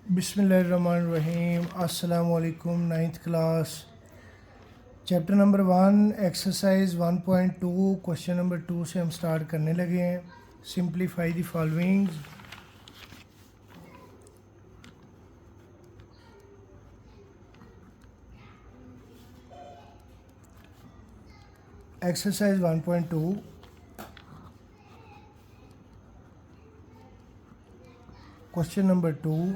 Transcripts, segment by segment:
बिस्मिल्लाहिर्रहमानिर्रहीम। अस्सलामुअलैकुम। Ninth class chapter number 1 exercise 1.2 question number 2 से हम स्टार्ट करने लगे हैं। Simplify the following. Exercise 1.2 question number 2।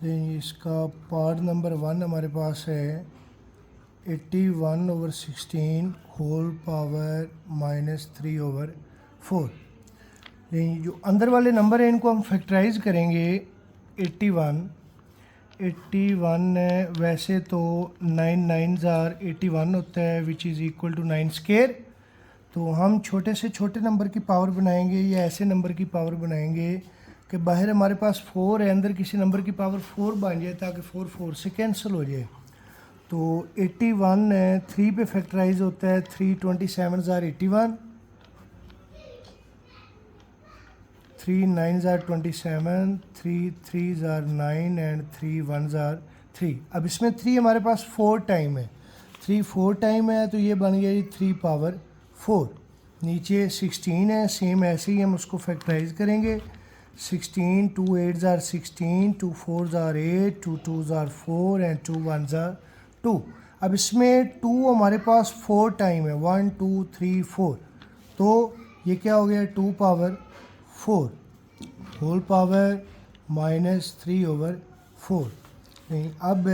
इसका पार्ट नंबर 1 हमारे पास है 81/16 होल पावर -3/4। जो अंदर वाले नंबर हैं इनको हम फैक्टराइज करेंगे। 81 वैसे तो 9 9s आर 81 होता है which is equal to 9 square. तो हम छोटे से छोटे नंबर की पावर बनाएंगे या ऐसे नंबर की पावर बनाएंगे कि बाहर हमारे पास 4 है, अंदर किसी नंबर की पावर 4 बन जाए ताकि 4 4 से कैंसिल हो जाए। तो 81 है 3 पे फैक्टराइज होता है। 3 27s are 81, 3 9s are 27, 3 3s are 9 and 3 1s are 3। अब इसमें 3 हमारे पास 4 टाइम है। 3 4 टाइम है तो ये बन गया 3 पावर 4। नीचे 16 है, सेम ऐसे ही हम उसको फैक्टराइज करेंगे। 16 2 8s are 16, 2 4s are 8, 2 2s are 4 and 2 1s are 2। अब इसमें 2 हमारे पास 4 टाइम है, 1 2 3 4। तो ये क्या हो गया 2 पावर 4 होल पावर -3/4। नहीं, अब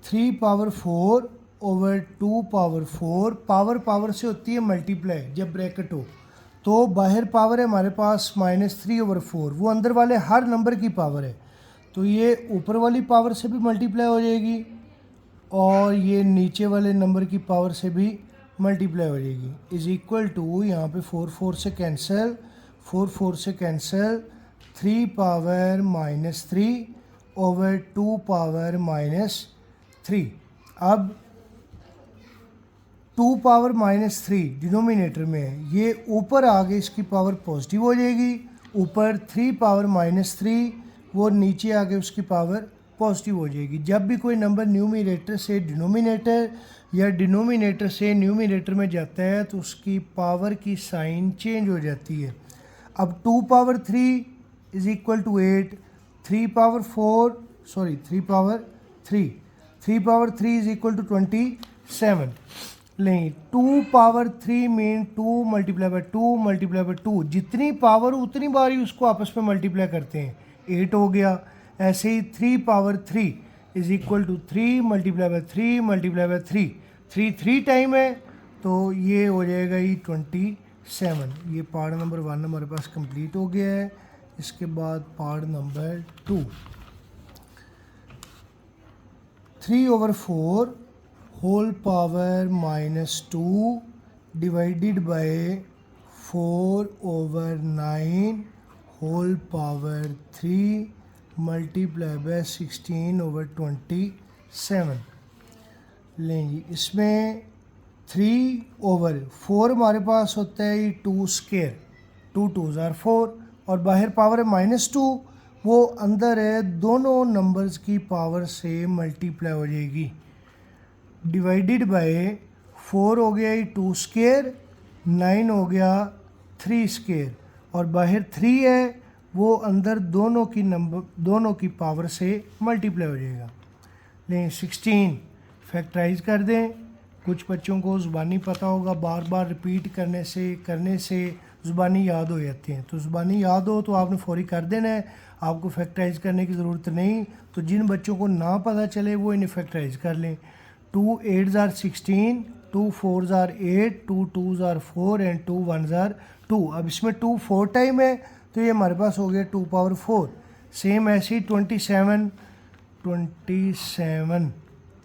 3 पावर 4 ओवर 2 पावर 4। पावर से होती है मल्टीप्लाई जब ब्रैकेट हो। तो बाहर पावर है हमारे पास -3/4, वो अंदर वाले हर नंबर की पावर है। तो ये ऊपर वाली पावर से भी मल्टीप्लाई हो जाएगी और ये नीचे वाले नंबर की पावर से भी मल्टीप्लाई हो जाएगी। इज़ इक्वल टू यहाँ पे 4 4 से कैंसिल, 4 4 से कैंसिल, 3 पावर -3 ओवर 2 पावर -3। अब 2 पावर -3 डिनोमिनेटर में है, ये ऊपर आगे इसकी पावर पॉजिटिव हो जाएगी। ऊपर 3 पावर -3, वो नीचे आगे उसकी पावर पॉजिटिव हो जाएगी। जब भी कोई नंबर न्यूमिनेटर से डिनोमिनेटर या डिनोमिनेटर से न्यूमिनेटर में जाता है तो उसकी पावर की साइन चेंज हो जाती है। अब 2 power 3 is equal to 8, 3 power 3 is equal to 27। नहीं, 2 power 3 mean 2 multiply by 2 multiply by 2। जितनी पावर उतनी बार ही उसको आपस में मल्टीप्लाई करते हैं, 8 हो गया। ऐसे ही 3 power 3 is equal to 3 multiply by 3 multiply by 3। 3 time है तो ये हो जाएगा ही 27। ये पार्ट नंबर 1 हमारे पास कंप्लीट हो गया है। इसके बाद part number 2, 3/4 whole power -2 divided by 4/9 whole power 3 multiply by 16/27। लेंगे इसमें 3/4 हमारे पास होता है 2 स्क्वायर, 2 2s आर 4 और बाहर पावर है -2, वो अंदर है दोनों नंबर्स की पावर से मल्टीप्लाई हो जाएगी। डिवाइडेड बाय 4 हो गया 2 स्क्वायर, 9 हो गया 3 स्क्वायर और बाहर 3 है वो अंदर दोनों की पावर से मल्टीप्लाई हो जाएगा। लेकिन 16 फैक्टराइज कर दें। कुछ बच्चों को ज़ुबानी पता होगा, बार बार रिपीट करने से ज़ुबानी याद हो जाती हैं। तो ज़ुबानी याद हो तो आपने फौरी कर देना है, आपको फैक्टराइज करने की ज़रूरत नहीं। तो जिन बच्चों को ना पता चले वो इन्हें फैक्टराइज कर लें। 2 8s are 16, 2 4s are 8, 2 2s are 4 and 2 1s are 2। अब इसमें 2 4 टाइम है तो ये हमारे पास हो गया 2 पावर 4। सेम ऐसे ही 27,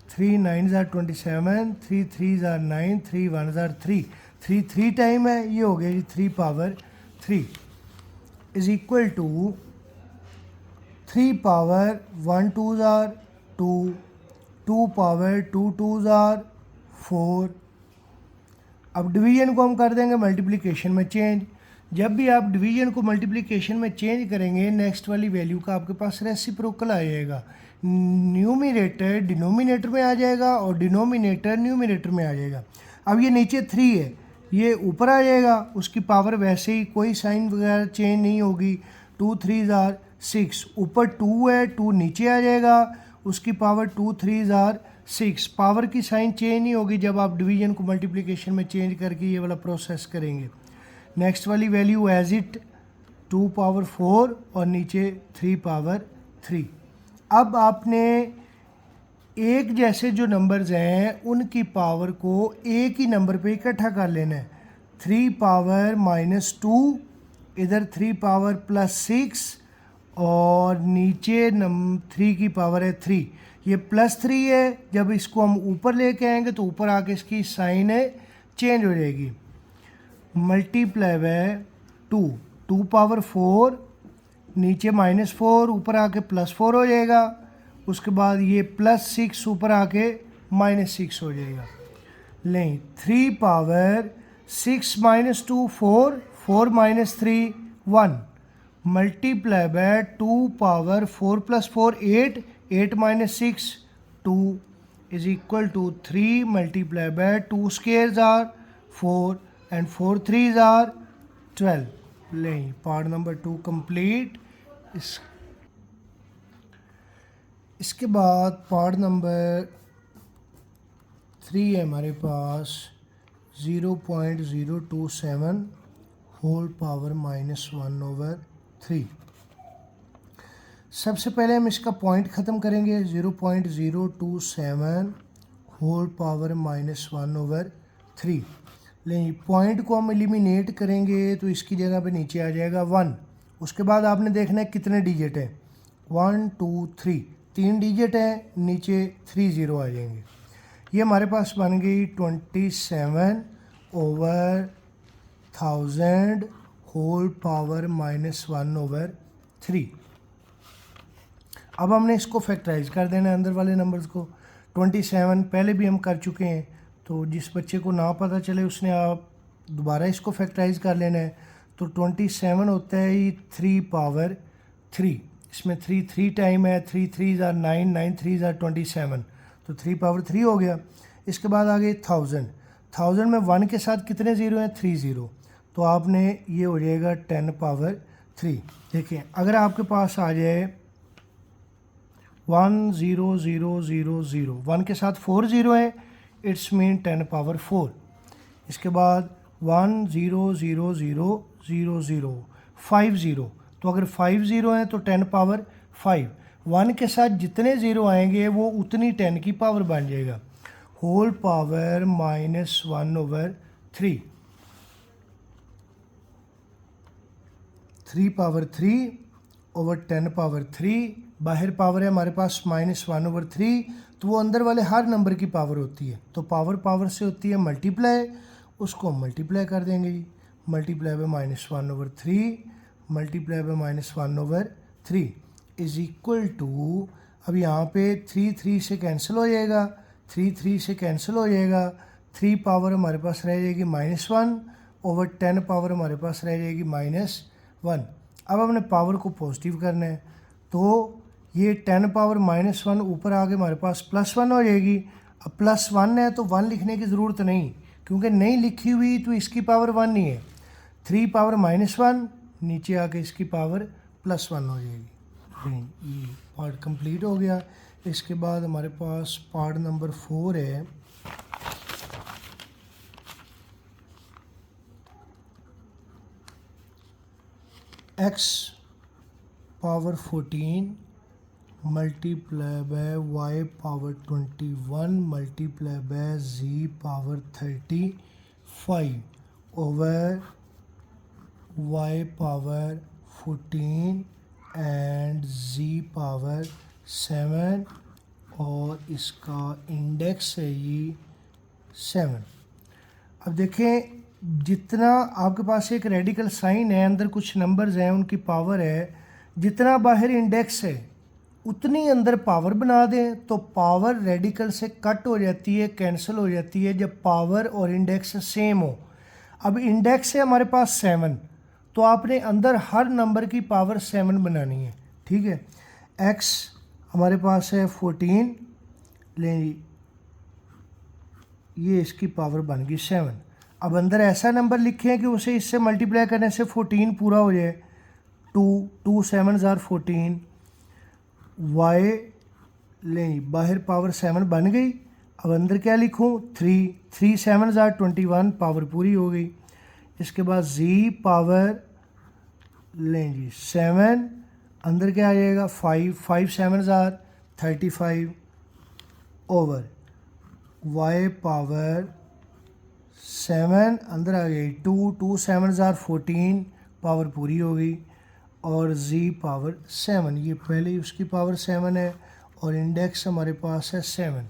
3 9s are 27, 3 3s are 9, 3 1s are 3। 3 time है, ये हो गया जी 3 power 3 is equal to 3 power 1 2s are 2, 2 power 2 2s are 4। अब डिवीजन को हम कर देंगे मल्टीप्लिकेशन में चेंज। जब भी आप डिवीजन को मल्टीप्लिकेशन में चेंज करेंगे नेक्स्ट वाली वैल्यू का आपके पास रेसिप्रोकल आ जाएगा, न्यूमिनेटर डिनोमिनेटर में आ जाएगा और डिनोमिनेटर न्यूमिनेटर में आ जाएगा। अब ये नीचे 3 है, ये ऊपर आ जाएगा, उसकी पावर वैसे ही कोई साइन वगैरह चेंज नहीं होगी। 2 3 आर 6, ऊपर 2 है, 2 नीचे आ जाएगा, उसकी पावर 2 3 आर 6, पावर की साइन चेंज नहीं होगी जब आप डिवीजन को मल्टीप्लिकेशन में चेंज करके ये वाला प्रोसेस करेंगे। नेक्स्ट वाली वैल्यू एज इट 2 पावर 4 और नीचे 3 पावर 3। अब आपने एक जैसे जो नंबर्स हैं उनकी पावर को एक ही नंबर पे इकट्ठा कर लेना है। 3 पावर -2, इधर 3 पावर +6 और नीचे 3 की पावर है 3। ये +3 है, जब इसको हम ऊपर लेके आएंगे तो ऊपर आके इसकी साइन है चेंज हो जाएगी। मल्टीप्लाई बाय 2 पावर 4, नीचे -4, ऊपर आके +4 हो जाएगा। उसके बाद ये +6 ऊपर आके -6 हो जाएगा। लें 3 power 6 -2 4, 4 -3 1, multiply by 2 power 4 + 4 8, 8 - 6 2 is equal to 3 multiply by 2 squares are 4 and 4 3s are 12। लें पार्ट नंबर 2 कंप्लीट। इसके बाद पार्ट नंबर 3 है हमारे पास 0.027 होल पावर -1/3। सबसे पहले हम इसका पॉइंट ख़त्म करेंगे, 0.027 होल पावर -1/3। लेकिन पॉइंट को हम एलिमिनेट करेंगे तो इसकी जगह पे नीचे आ जाएगा 1। उसके बाद आपने देखना है कितने डिजिट है, 1 2 3, 3 डिजिट है, नीचे 3 0 आ जाएंगे। ये हमारे पास बन गई 27/1000 होल पावर -1/3। अब हमने इसको फैक्टराइज कर देना है अंदर वाले नंबर्स को। 27 पहले भी हम कर चुके हैं, तो जिस बच्चे को ना पता चले उसने आप दोबारा इसको फैक्टराइज कर लेना है। तो 27 होता है ये 3 पावर 3, इसमें 3 3 टाइम है, 3 3s are 9, 9 3s are 27, तो 3 पावर 3 हो गया। इसके बाद आ गए 1000 में 1 के साथ कितने ज़ीरो हैं, 3 0, तो आपने ये हो जाएगा 10 पावर 3। देखिए अगर आपके पास आ जाए 1 0 0 0 0, 1 के साथ 4 0 है, इट्स मीन 10 पावर 4। इसके बाद 1 0 0 0 0 0 5 0, तो अगर 5 0 हैं तो 10 पावर 5। 1 के साथ जितने ज़ीरो आएंगे वो उतनी 10 की पावर बन जाएगा, whole power -1/3। 3 power 3 over 10 power 3, बाहर पावर है हमारे पास -1/3, तो वो अंदर वाले हर नंबर की पावर होती है, तो पावर से होती है मल्टीप्लाई, उसको हम मल्टीप्लाई कर देंगे जी। Multiply by -1/3 multiply by -1/3 is equal to, अब यहाँ पे 3 3 से कैंसिल हो जाएगा, 3 3 से कैंसिल हो जाएगा, 3 पावर हमारे पास रह जाएगी -1 ओवर 10 पावर हमारे पास रह जाएगी -1। अब हमने पावर को पॉजिटिव करना है, तो ये 10 पावर -1 ऊपर आके हमारे पास +1 हो जाएगी। अब +1 है तो 1 लिखने की ज़रूरत नहीं, क्योंकि नहीं लिखी हुई तो इसकी पावर 1 नहीं है। 3 पावर -1 नीचे आके इसकी पावर +1 हो जाएगी। ये पार्ट कंप्लीट हो गया। इसके बाद हमारे पास पार्ट नंबर 4 है, x power 14 multiply by y power 21 multiply by z power 35 over y power 14 and z power 7 और इसका इंडेक्स है ये 7। अब देखें जितना आपके पास एक रेडिकल साइन है, अंदर कुछ नंबर्स हैं उनकी पावर है, जितना बाहर इंडेक्स है उतनी अंदर पावर बना दें तो पावर रेडिकल से कट हो जाती है, कैंसिल हो जाती है जब पावर और इंडेक्स सेम हो। अब इंडेक्स है हमारे पास 7, तो आपने अंदर हर नंबर की पावर 7 बनानी है, ठीक है। x हमारे पास है 14, लें जी, ये इसकी पावर बन गई 7। अब अंदर ऐसा नंबर लिखें कि उसे इससे मल्टीप्लाई करने से 14 पूरा हो जाए। 2 7 ज़ार 14, y लें बाहर पावर 7 बन गई। अब अंदर क्या लिखूं, 3 7 ज़ार 21, पावर पूरी हो गई। इसके बाद z पावर लें जी 7, अंदर क्या आ जाएगा 5 7 ज़ार 35 ओवर y पावर 7, अंदर आ गई 2 7 ज़ार 14, पावर पूरी हो गई। और z पावर 7, ये पहले ही उसकी पावर 7 है और इंडेक्स हमारे पास है 7।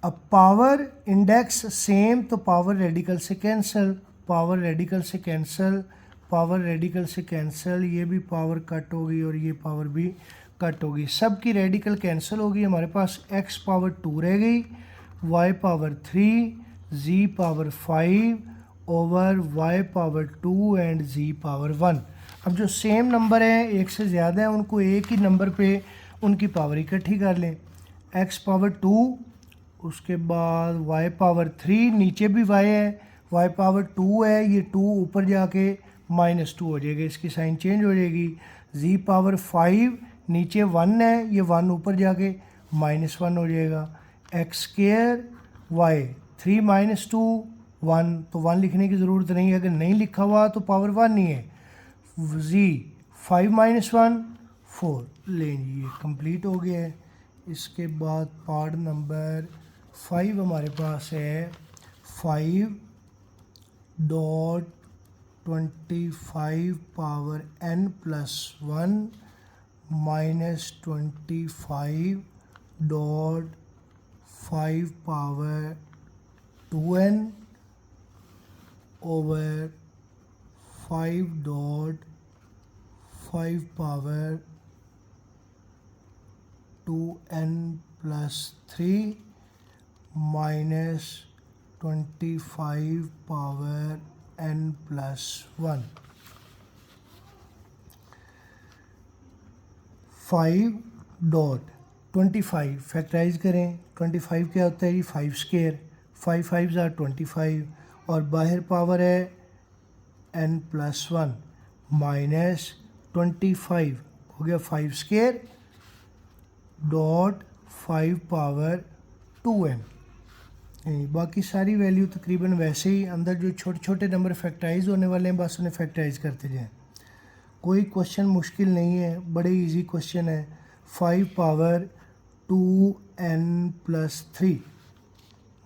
अब पावर इंडेक्स सेम तो पावर रेडिकल से कैंसिल, पावर रेडिकल से कैंसिल, पावर रेडिकल से कैंसिल, ये भी पावर कट होगी और ये पावर भी कट होगी, सब की रेडिकल कैंसिल होगी। हमारे पास x पावर 2 रह गई, y power 3, z power 5 over y power 2 and z power 1। अब जो सेम नंबर हैं, एक से ज़्यादा है, उनको एक ही नंबर पे उनकी पावर इकट्ठी कर लें। x पावर 2, उसके बाद y पावर 3, नीचे भी y है, y पावर 2 है, ये 2 ऊपर जाके -2 हो जाएगा, इसकी साइन चेंज हो जाएगी। z पावर 5, नीचे 1 है, ये 1 ऊपर जाके -1 हो जाएगा। x स्क्वायर y 3 - 2 1, तो 1 लिखने की ज़रूरत नहीं है, अगर नहीं लिखा हुआ तो पावर 1 ही है। z 5 - 1 4, लें ये कंप्लीट हो गया है। इसके बाद पार्ट नंबर 5 हमारे पास है 5.25 power n plus 1 -25.5 power 2n over 5.5 power 2n plus 3 -25 power n plus 1। 5.25 factorise करें, 25 क्या होता है जी 5 स्क्वायर, 5 5 ज़ार 25 और बाहर पावर है n प्लस 1 -25 हो गया 5 स्क्वायर डॉट 5 पावर 2n। बाकी सारी वैल्यू तकरीबन वैसे ही, अंदर जो छोटे छोटे नंबर फैक्टराइज होने वाले हैं बस उन्हें फैक्टराइज करते जाएं। कोई क्वेश्चन मुश्किल नहीं है, बड़े इजी क्वेश्चन है। 5 पावर 2n प्लस 3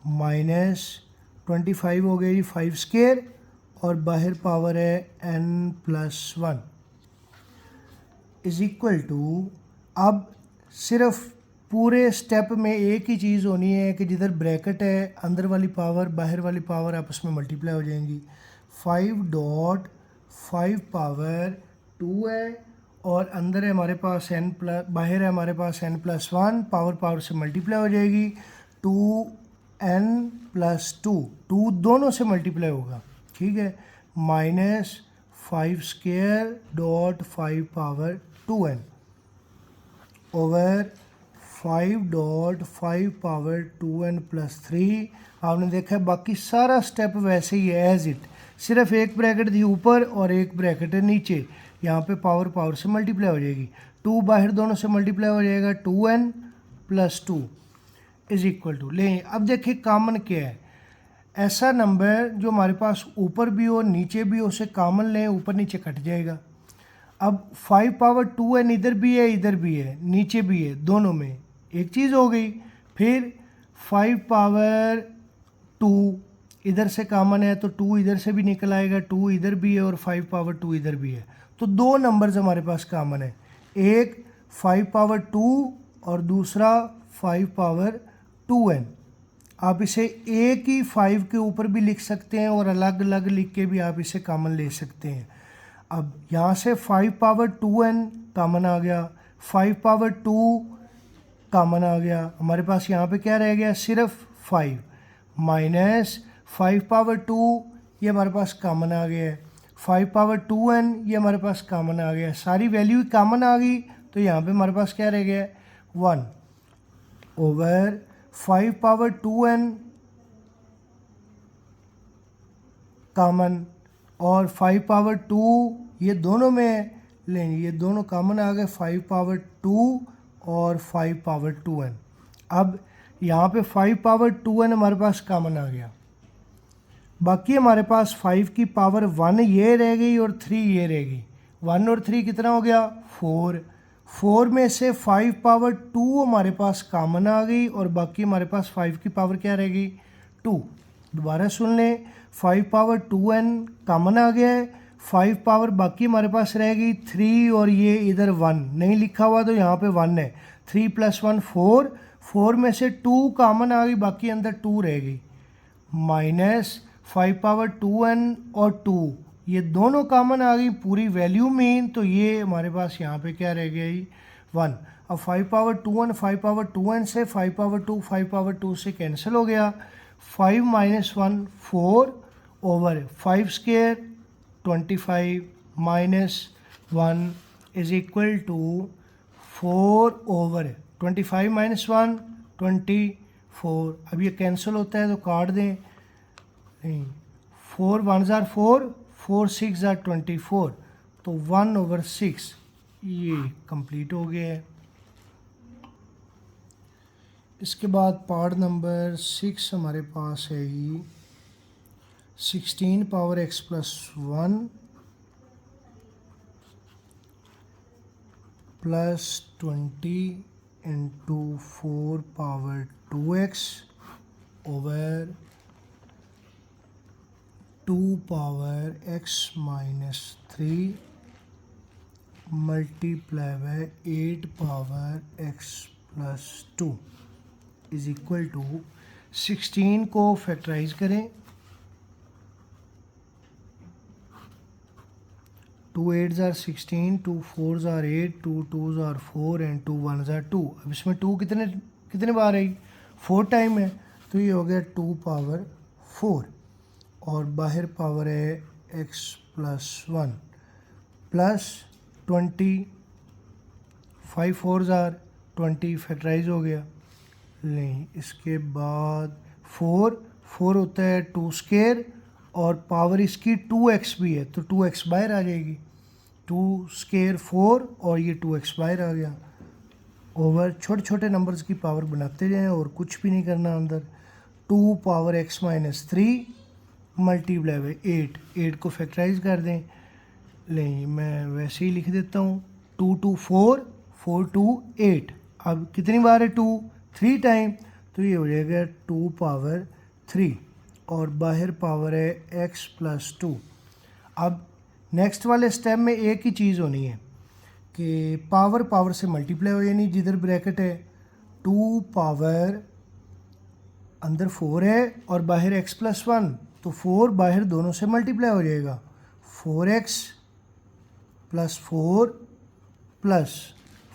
-25 हो गया जी 5 स्क्वायर और बाहर पावर है n plus 1 is equal to, अब सिर्फ पूरे स्टेप में एक ही चीज़ होनी है कि जिधर ब्रैकेट है अंदर वाली पावर बाहर वाली पावर आपस में मल्टीप्लाई हो जाएंगी। 5.5 पावर 2 है और अंदर है हमारे पास n प्लस, बाहर है हमारे पास n प्लस 1, पावर पावर से मल्टीप्लाई हो जाएगी। 2n प्लस 2 दोनों से मल्टीप्लाई होगा, ठीक है, -5 square dot 5 power 2n over 5.5 power 2n plus 3। आपने देखा है बाकी सारा स्टेप वैसे ही है एज इट, सिर्फ एक ब्रैकेट थी ऊपर और एक ब्रैकेट है नीचे, यहाँ पे पावर पावर से मल्टीप्लाई हो जाएगी। 2 बाहर दोनों से मल्टीप्लाई हो जाएगा, 2n plus 2 is equal to, लें अब देखिए कॉमन क्या है, ऐसा नंबर जो हमारे पास ऊपर भी हो नीचे भी हो उसे कॉमन लें, ऊपर नीचे कट जाएगा। अब 5 पावर 2n इधर भी है इधर भी है नीचे भी है, दोनों में एक चीज़ हो गई। फिर 5 पावर 2 इधर से कॉमन है तो 2 इधर से भी निकल आएगा, 2 इधर भी है और 5 पावर 2 इधर भी है, तो दो नंबर्स हमारे पास कॉमन है, एक 5 पावर 2 और दूसरा 5 पावर 2n। आप इसे एक ही 5 के ऊपर भी लिख सकते हैं और अलग अलग लिख के भी आप इसे कॉमन ले सकते हैं। अब यहाँ से 5 पावर 2n कॉमन आ गया, 5 पावर 2 कॉमन आ गया, हमारे पास यहाँ पे क्या रह गया सिर्फ 5 माइनस 5 पावर 2, ये हमारे पास कॉमन आ गया है। 5 पावर 2n ये हमारे पास कॉमन आ गया, सारी वैल्यू कॉमन आ गई, तो यहाँ पे हमारे पास क्या रह गया 1 ओवर 5 पावर 2n कॉमन, और 5 पावर 2 ये दोनों में लेंगे, ये दोनों कॉमन आ गए 5 पावर 2 और 5 पावर 2n। अब यहाँ पे 5 पावर 2n हमारे पास कॉमन आ गया, बाकी हमारे पास 5 की पावर 1 ये रह गई और 3 ये रह गई। 1 और 3 कितना हो गया 4, 4 में से 5 पावर 2 हमारे पास कॉमन आ गई और बाकी हमारे पास 5 की पावर क्या रह गई 2। दोबारा सुन लें, 5 पावर 2n कॉमन आ गया है, 5 पावर बाकी हमारे पास रह गई 3 और ये इधर 1 नहीं लिखा हुआ तो यहाँ पे 1 है, 3 + 1 4, 4 में से 2 कॉमन आ गई, बाकी अंदर 2 रह गई, माइनस 5 पावर 2n और 2 ये दोनों कॉमन आ गई पूरी वैल्यू में, तो ये हमारे पास यहाँ पे क्या रह गया 1। अब 5 पावर 2n 5 पावर 2n से 5 पावर 2 5 पावर 2 से कैंसिल हो गया, 5 - 1 4 over 5 square 25 - 1 is equal to 4 over 25 - 1 24। अब ये कैंसिल होता है तो काट दें, नहीं 4 × 1 = 4, 4 × 6 = 24, तो 1/6 ये कंप्लीट हो गया है। इसके बाद पार्ट नंबर 6 हमारे पास है ये 16 power x + 1 plus 20 × 4 power 2x over 2 power x - 3 multiply by 8 power x + 2 is equal to 16 को फैक्टराइज करें, 2 8s are 16, 2 4s are 8, 2 2s are 4 and 2 1s are 2। अब इसमें 2 कितने बार आई 4 टाइम है, तो ये हो गया 2 पावर 4 और बाहर पावर है x + 1 plus 20, 5 4s are 20 factorise हो गया। नहीं, इसके बाद 4 होता है 2 स्क्वायर और पावर इसकी 2x भी है तो 2x बाहर आ जाएगी, 2 स्क्वायर 4 और ये 2x बाहर आ गया। ओवर छोटे छोटे नंबर्स की पावर बनाते जाएं और कुछ भी नहीं करना अंदर। 2 पावर x - 3 मल्टीप्लाई बाई 8 को फैक्टराइज कर दें। नहीं, मैं वैसे ही लिख देता हूँ, 2 2 4 4 2 8। अब कितनी बार है 2 3 टाइम, तो ये हो जाएगा 2 पावर 3 और बाहर पावर है x + 2। अब नेक्स्ट वाले स्टेप में एक ही चीज़ होनी है कि पावर से मल्टीप्लाई हो, यानी जिधर ब्रैकेट है 2 पावर अंदर 4 है और बाहर x + 1, तो 4 बाहर दोनों से मल्टीप्लाई हो जाएगा, 4x + 4 plus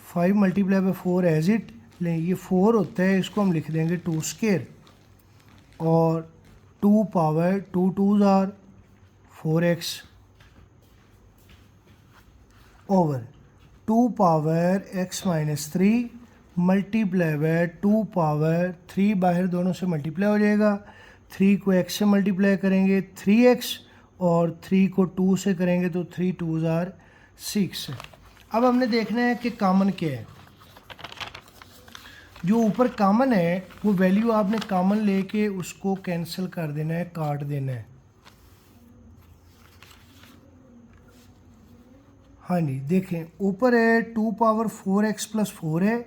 5 multiply by 4 as it लें, ये 4 होता है, इसको हम लिख देंगे 2 स्क्वायर और 2 power 2 2s are 4x over 2 power x - 3 multiply by 2 power 3 बाहर दोनों से मल्टीप्लाई हो जाएगा, 3 को x से मल्टीप्लाई करेंगे 3x और 3 को 2 से करेंगे तो 3 2s are 6। अब हमने देखना है कि कॉमन क्या है, जो ऊपर कॉमन है वो वैल्यू आपने कॉमन लेके उसको कैंसिल कर देना है, काट देना है। हाँ जी, देखें ऊपर है 2 पावर 4x + 4 है,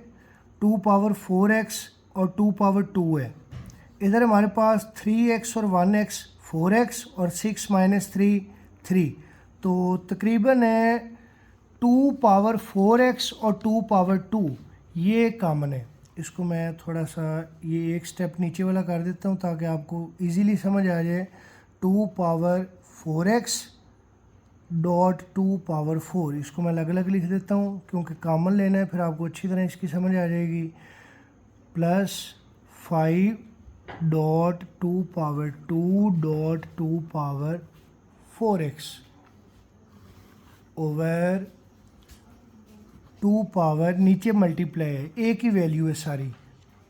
2 पावर 4x और 2 पावर 2 है, इधर हमारे पास 3x और 1x 4x और 6 - 3 3, तो तकरीबन है 2 पावर 4x और 2 पावर 2 ये कॉमन है। इसको मैं थोड़ा सा ये एक स्टेप नीचे वाला कर देता हूँ ताकि आपको इजीली समझ आ जाए। 2 पावर 4x डॉट 2 पावर 4, इसको मैं अलग अलग लिख देता हूँ क्योंकि कॉमन लेना है, फिर आपको अच्छी तरह इसकी समझ आ जाएगी। Plus 5 dot 2 power 2 dot 2 power 4x over 2 power, नीचे मल्टीप्लाई है, एक ही वैल्यू है सारी,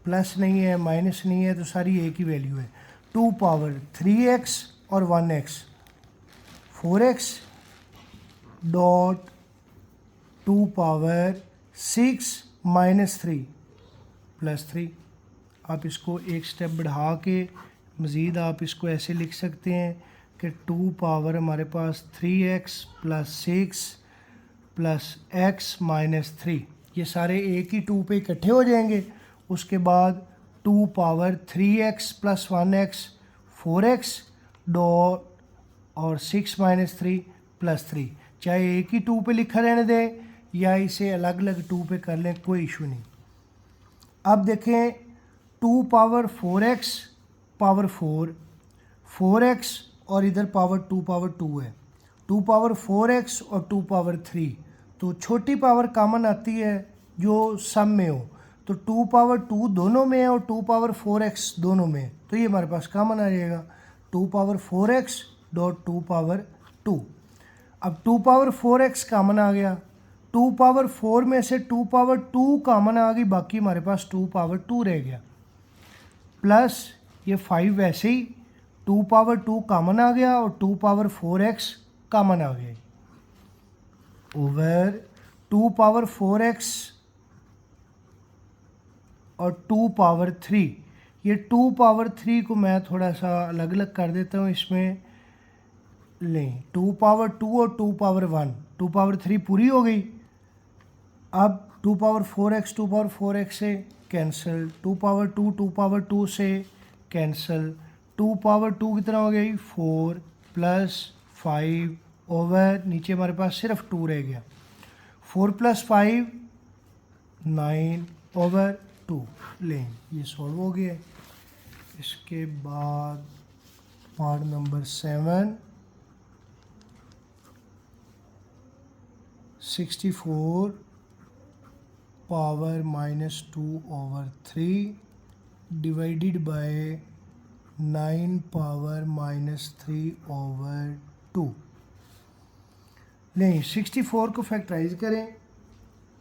प्लस नहीं है माइनस नहीं है, तो सारी एक ही वैल्यू है। 2 पावर 3x और 1x, 4x dot 2 power 6 minus 3 plus 3। आप इसको एक स्टेप बढ़ा के मज़ीद आप इसको ऐसे लिख सकते हैं कि 2 पावर हमारे पास 3x plus 6 plus x minus 3, ये सारे एक ही 2 पे इकट्ठे हो जाएंगे। उसके बाद 2 power 3x plus 1x, 4x dot और 6 माइनस 3 प्लस 3। चाहे एक ही 2 पे लिखा रहने दें या इसे अलग अलग 2 पे कर लें, कोई इशू नहीं। अब देखें 2 पावर 4x पावर 4, 4x और इधर पावर 2 है, 2 पावर 4x और 2 पावर 3, तो छोटी पावर कॉमन आती है जो सम में हो, तो 2 पावर 2 दोनों में है और 2 पावर 4x दोनों में है, तो ये हमारे पास कॉमन आ जाएगा 2 पावर 4x डॉट 2 पावर 2। अब 2 पावर 4x कॉमन आ गया, 2 पावर 4 में से 2 पावर 2 कॉमन आ गई, बाकी हमारे पास 2 पावर 2 रह गया, प्लस ये 5 वैसे ही 2 पावर 2 कॉमन आ गया और 2 पावर 4x कॉमन आ गया, ओवर 2 पावर 4x और 2 पावर 3। ये 2 पावर 3 को मैं थोड़ा सा अलग अलग कर देता हूँ, इसमें लें 2 पावर 2 और 2 पावर 1, 2 पावर 3 पूरी हो गई। अब 2 पावर 4x 2 पावर 4x से कैंसिल, 2 पावर 2 2 पावर 2 से कैंसिल, 2 पावर 2 कितना हो गई 4 प्लस 5 ओवर नीचे हमारे पास सिर्फ 2 रह गया, 4 प्लस 5 9 ओवर 2। लें ये सॉल्व हो गया। इसके बाद part number 7, 64 power minus 2 over 3 divided by 9 power minus 3 over 2। नहीं 64 को फैक्टराइज करें।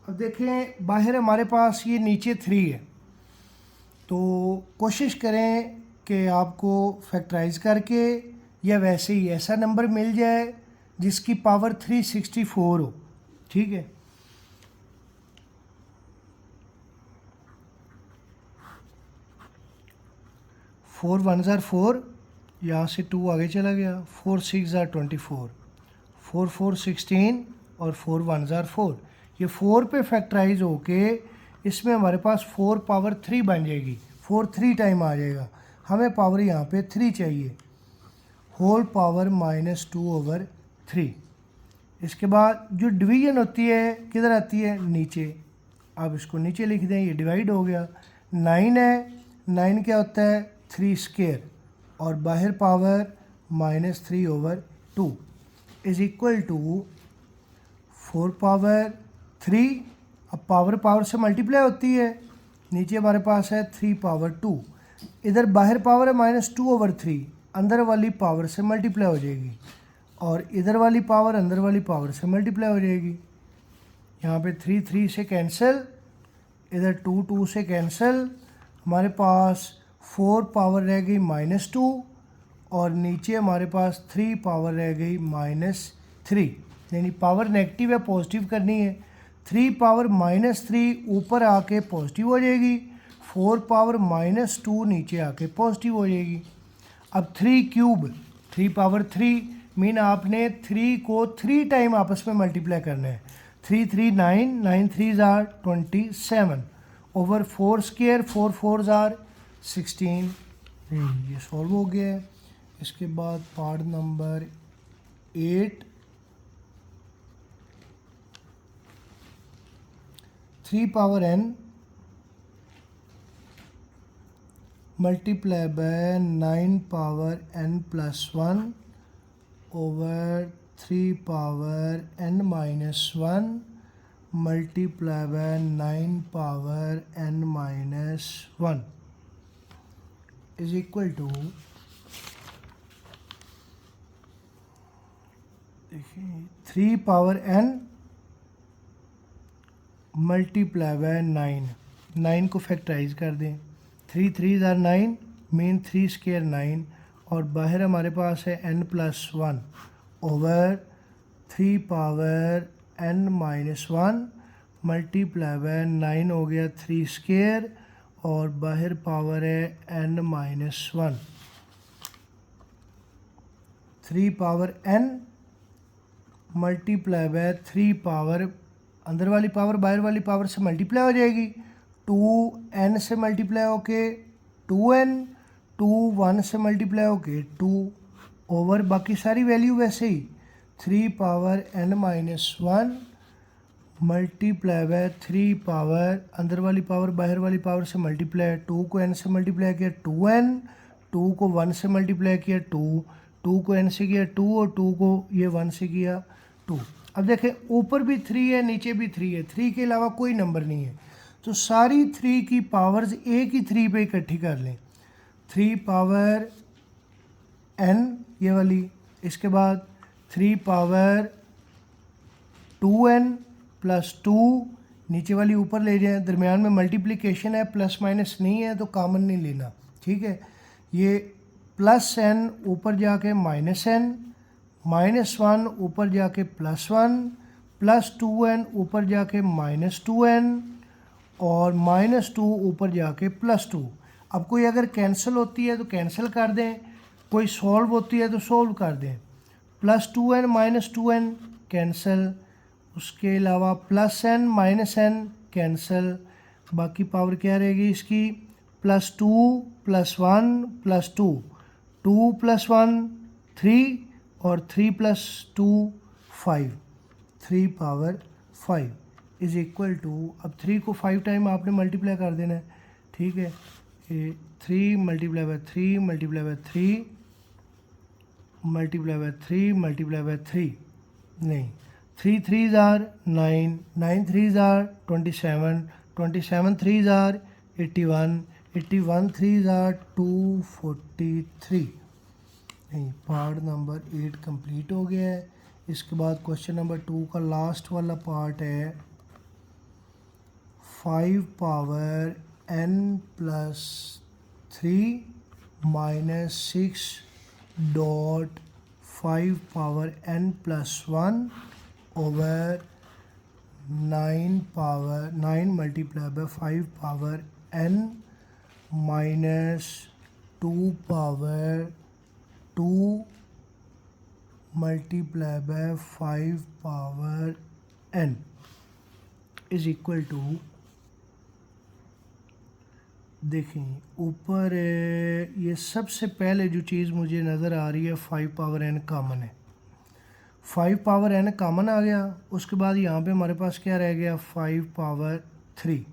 अब देखें बाहर हमारे पास ये नीचे 3 है, तो कोशिश करें कि आपको फैक्टराइज करके या वैसे ही ऐसा नंबर मिल जाए जिसकी पावर 364 हो, ठीक है। फोर 1 ज़ार 4, यहाँ से 2 आगे चला गया, 4 6 ज़ार 24, 4 4 16 और 4 1 ज़ार 4। ये 4 पे फैक्टराइज होके इसमें हमारे पास 4 पावर 3 बन जाएगी, 4 3 टाइम आ जाएगा। हमें पावर यहाँ पे 3 चाहिए, होल पावर माइनस 2 ओवर 3। इसके बाद जो डिवीजन होती है किधर आती है, नीचे। अब इसको नीचे लिख दें, ये डिवाइड हो गया। 9 है, 9 क्या होता है 3 स्क्वायर और बाहर power minus 3 over 2 is equal to 4 power 3। अब पावर पावर से मल्टीप्लाई होती है, नीचे हमारे पास है 3 पावर 2, इधर बाहर पावर है माइनस 2 ओवर 3, अंदर वाली पावर से मल्टीप्लाई हो जाएगी और इधर वाली पावर अंदर वाली पावर से मल्टीप्लाई हो जाएगी। यहाँ पे 3 3 से कैंसिल, इधर 2 2 से कैंसिल, हमारे पास 4 पावर रह गई माइनस 2 और नीचे हमारे पास 3 पावर रह गई माइनस 3, यानी पावर नेगेटिव है पॉजिटिव करनी है। 3 पावर माइनस 3 ऊपर आके पॉजिटिव हो जाएगी, 4 पावर माइनस 2 नीचे आके पॉजिटिव हो जाएगी। अब 3 क्यूब 3 पावर 3 मीन आपने 3 को 3 टाइम आपस में मल्टीप्लाई करना है। 3 3 9, 9 3 ज़ार 27 ओवर 4 स्क्वायर, 4 4 ज़ार 16। ये सॉल्व हो गया है। इसके बाद part number 8, 3 power n multiply by 9 power n plus 1 over 3 power n minus 1 multiply by 9 power n minus 1 is equal to, देखिए 3 पावर n मल्टीप्लाई बाय 9 को फैक्टराइज कर दें। 3 3 ज़ार 9 मीन 3 स्क्वायर 9 और बाहर हमारे पास है n+1 over 3 power n-1 multiply by 9 हो गया 3 स्क्वायर और बाहर पावर है n-1। 3 power n multiply bye 3 power, अंदर वाली पावर बाहर वाली पावर से मल्टीप्लाई हो जाएगी। 2n से मल्टीप्लाई होके 2n, 2 1 से मल्टीप्लाई होके 2 ओवर बाकी सारी वैल्यू वैसे ही 3 power n-1 multiply by 3 power, अंदर वाली पावर बाहर वाली पावर से मल्टीप्लाई, 2 को n से मल्टीप्लाई किया 2n, 2 को 1 से मल्टीप्लाई किया 2, 2 को n से किया 2 और 2 को ये 1 से किया 2। अब देखें ऊपर भी 3 है नीचे भी 3 है, 3 के अलावा कोई नंबर नहीं है, तो सारी 3 की पावर्स एक ही 3 पे इकट्ठी कर लें। 3 पावर n ये वाली, इसके बाद 3 पावर 2n प्लस 2, नीचे वाली ऊपर ले जाएं, दरमियान में मल्टीप्लिकेशन है प्लस माइनस नहीं है तो कॉमन नहीं लेना, ठीक है। ये प्लस n ऊपर जाके माइनस n, -1 ऊपर जाके +1, प्लस 2n ऊपर जाके -2n और -2 ऊपर जाके +2। अब कोई अगर कैंसिल होती है तो कैंसिल कर दें, कोई सॉल्व होती है तो सॉल्व कर दें। +2n -2n कैंसिल, उसके अलावा +n -n कैंसिल, बाकी पावर क्या रहेगी इसकी +2 +1 +2, 2 + 1 3 और 3 + 2 5, 3 पावर 5 इज़ इक्वल टू, अब 3 को 5 टाइम आपने मल्टीप्लाई कर देना है, ठीक है। ये 3 multiply bye 3 multiply bye 3 multiply bye 3 multiply bye 3 नहीं, 3 3 ज़ार 9, 9 3 ज़ार 27, 27 3 ज़ार 81, 81 3 ज़ार 243। नहीं, पार्ट नंबर 8 कंप्लीट हो गया है। इसके बाद क्वेश्चन नंबर 2 का लास्ट वाला पार्ट है 5 power n+3 -6 dot 5 power n+1 over 9 power 9 multiply by 5 power n -2 power 2 multiply by 5 power n is equal to, देखें ऊपर ये सबसे पहले जो चीज़ मुझे नज़र आ रही है 5 पावर n कॉमन है, 5 पावर n कॉमन आ गया। उसके बाद यहाँ पे हमारे पास क्या रह गया 5 power 3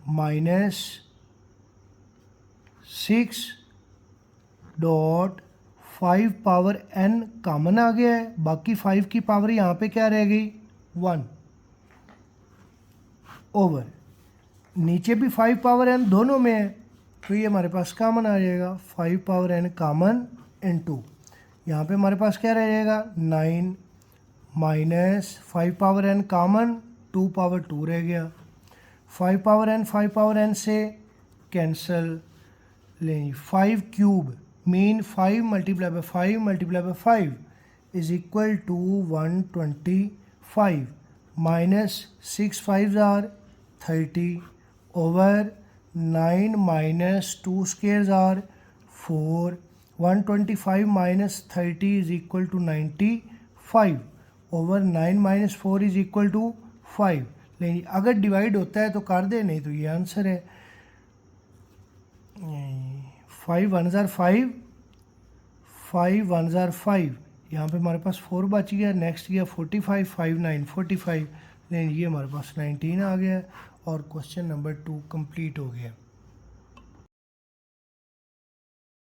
-6 dot 5 power n common आ गया है, बाकी 5 की पावर यहाँ पे क्या रह गई 1 ओवर, नीचे भी 5 पावर n दोनों में है तो ये हमारे पास कॉमन आ जाएगा 5 पावर n कॉमन इनटू, यहाँ पे हमारे पास क्या रह जाएगा 9 minus 5 power n common 2 power 2 रह गया, 5 पावर n से कैंसिल लें, 5 cube mean 5 multiply by 5 multiply by 5 is equal to 125 minus 6 5 ज़ार 30 ओवर 9 माइनस 2 स्क्वायर ज़ार 4, 125 minus 30 is equal to 95 over 9 minus 4 is equal to 5। लेकिन अगर डिवाइड होता है तो कर दे, नहीं तो ये आंसर है 5 1 ज़ार 5, 5 1 ज़ार 5, यहाँ पे हमारे पास 4 बच गया, नेक्स्ट गया 45, 5 9 45, लेकिन ये हमारे पास 19 आ गया और क्वेश्चन नंबर 2 कंप्लीट हो गया।